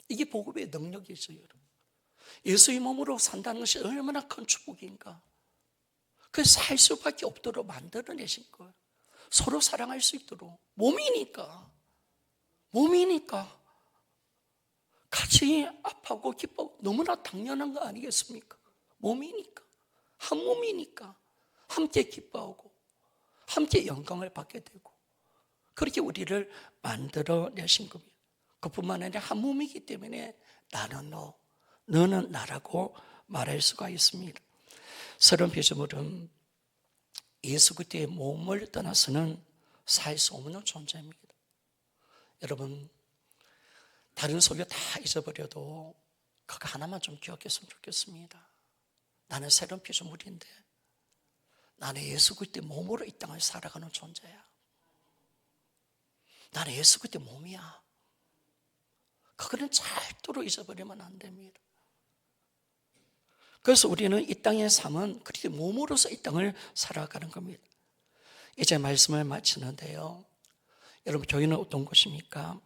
이게 복음의 능력이죠, 여러분. 예수의 몸으로 산다는 것이 얼마나 큰 축복인가. 그래서 살 수밖에 없도록 만들어내신 거예요. 서로 사랑할 수 있도록. 몸이니까 같이 아파하고 기뻐하고 너무나 당연한 거 아니겠습니까? 몸이니까, 한 몸이니까 함께 기뻐하고 함께 영광을 받게 되고 그렇게 우리를 만들어내신 겁니다. 그뿐만 아니라 한 몸이기 때문에 나는 너, 너는 나라고 말할 수가 있습니다. 새로운 피조물은 예수 그리스도의 몸을 떠나서는 살 수 없는 존재입니다. 여러분, 다른 소리 다 잊어버려도 그거 하나만 좀 기억했으면 좋겠습니다. 나는 새로운 피조물인데 나는 예수 그리스도의 몸으로 이 땅을 살아가는 존재야. 나는 예수 그리스도의 몸이야. 그거는 절대로 잊어버리면 안 됩니다. 그래서 우리는 이 땅의 삶은 그렇게 몸으로서 이 땅을 살아가는 겁니다. 이제 말씀을 마치는데요. 여러분, 교회는 어떤 곳입니까?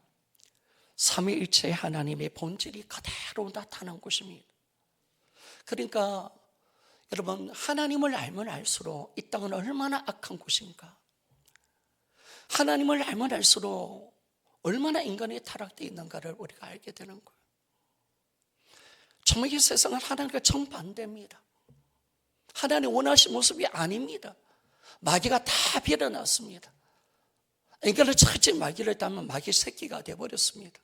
삼위일체의 하나님의 본질이 그대로 나타난 곳입니다. 그러니까 여러분, 하나님을 알면 알수록 이 땅은 얼마나 악한 곳인가. 하나님을 알면 알수록 얼마나 인간이 타락되어 있는가를 우리가 알게 되는 거예요. 정말 이 세상은 하나님과 정반대입니다. 하나님 원하신 모습이 아닙니다. 마귀가 다 빌어놨습니다. 인간을 철저히 마귀를 따면 마귀 새끼가 되어버렸습니다.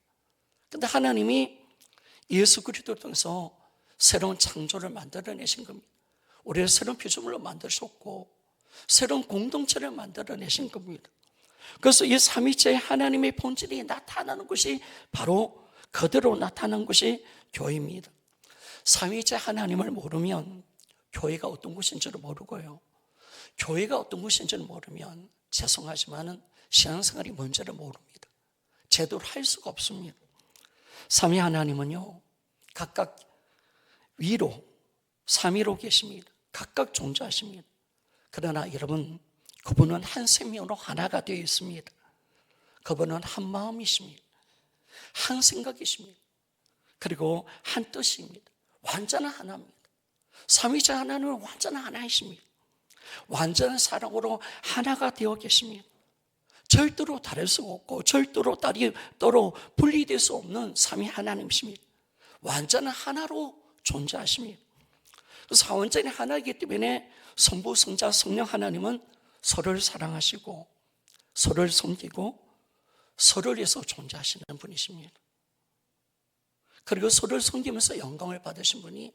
그런데 하나님이 예수 그리스도를 통해서 새로운 창조를 만들어내신 겁니다. 우리를 새로운 피조물로 만드셨고 새로운 공동체를 만들어내신 겁니다. 그래서 이 삼위체의 하나님의 본질이 나타나는 것이 바로 그대로 나타난 것이 교회입니다. 삼위체 하나님을 모르면 교회가 어떤 곳인지를 모르고요. 교회가 어떤 곳인지를 모르면 죄송하지만 신앙생활이 뭔지를 모릅니다. 제대로 할 수가 없습니다. 삼위 하나님은요, 각각 위로, 삼위로 계십니다. 각각 존재하십니다. 그러나 여러분, 그분은 한 생명으로 하나가 되어 있습니다. 그분은 한 마음이십니다. 한 생각이십니다. 그리고 한 뜻입니다. 완전한 하나입니다. 삼위체 하나님은 완전한 하나이십니다. 완전한 사랑으로 하나가 되어 계십니다. 절대로 다를 수 없고 절대로 따로 분리될 수 없는 삼위 하나님이십니다. 완전한 하나로 존재하십니다. 그래서 완전히 하나이기 때문에 성부, 성자, 성령 하나님은 서로를 사랑하시고 서로를 섬기고 서로를 위해서 존재하시는 분이십니다. 그리고 서로를 섬기면서 영광을 받으신 분이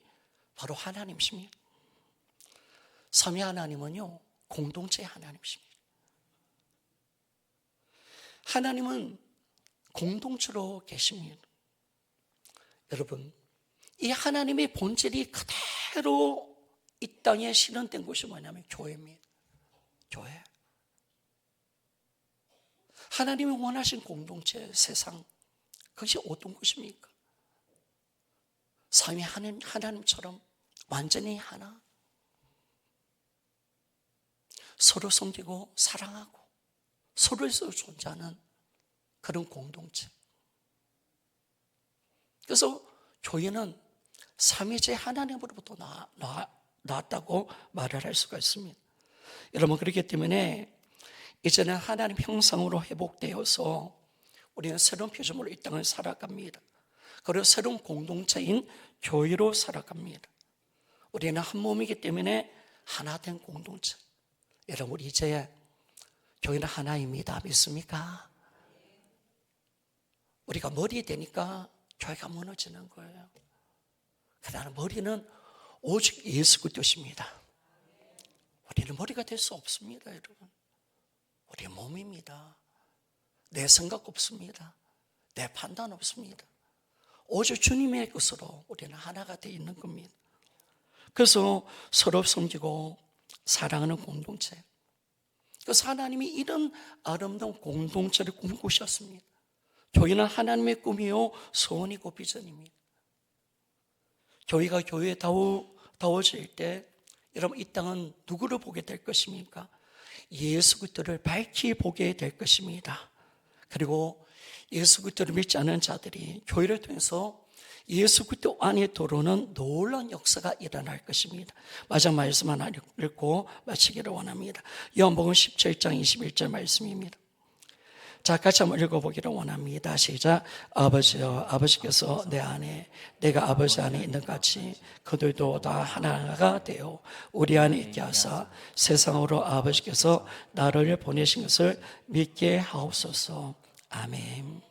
바로 하나님이십니다. 삼위 하나님은요, 공동체의 하나님이십니다. 하나님은 공동체로 계십니다. 여러분, 이 하나님의 본질이 그대로 이 땅에 실현된 곳이 뭐냐면 교회입니다. 교회. 하나님이 원하신 공동체, 세상, 그것이 어떤 것입니까? 삼위 하나님처럼 완전히 하나, 서로 섬기고 사랑하고 서로에서 존재하는 그런 공동체. 그래서 교회는 삼위제 하나님으로부터 나왔다고 말을 할 수가 있습니다. 여러분, 그렇기 때문에 이제는 하나님 형상으로 회복되어서 우리는 새로운 피조물로 이 땅을 살아갑니다. 그리고 새로운 공동체인 교회로 살아갑니다. 우리는 한 몸이기 때문에 하나 된 공동체. 여러분, 우리 이제 교회는 하나입니다. 믿습니까? 우리가 머리 되니까 교회가 무너지는 거예요. 그러나 머리는 오직 예수 그리스도십니다. 우리는 머리가 될 수 없습니다, 여러분. 우리 몸입니다. 내 생각 없습니다. 내 판단 없습니다. 오직 주님의 것으로 우리는 하나가 되어 있는 겁니다. 그래서 서로 섬기고 사랑하는 공동체. 그래서 하나님이 이런 아름다운 공동체를 꿈꾸셨습니다. 교회는 하나님의 꿈이요 소원이고 비전입니다. 교회가 교회다워질 때 여러분, 이 땅은 누구를 보게 될 것입니까? 예수 그리스도를 밝히 보게 될 것입니다. 그리고 예수 그리스도를 믿지 않는 자들이 교회를 통해서 예수 그리스도 안에 들어오는 놀라운 역사가 일어날 것입니다. 마지막 말씀 하나 읽고 마치기를 원합니다. 요한복음 17장 21절 말씀입니다. 자, 같이 한번 읽어보기를 원합니다. 시작. 아버지여, 아버지께서 내 안에, 내가 아버지 안에 있는 같이 그들도 다 하나가 되어 우리 안에 있게 하사 세상으로 아버지께서 나를 보내신 것을 믿게 하옵소서. 아멘.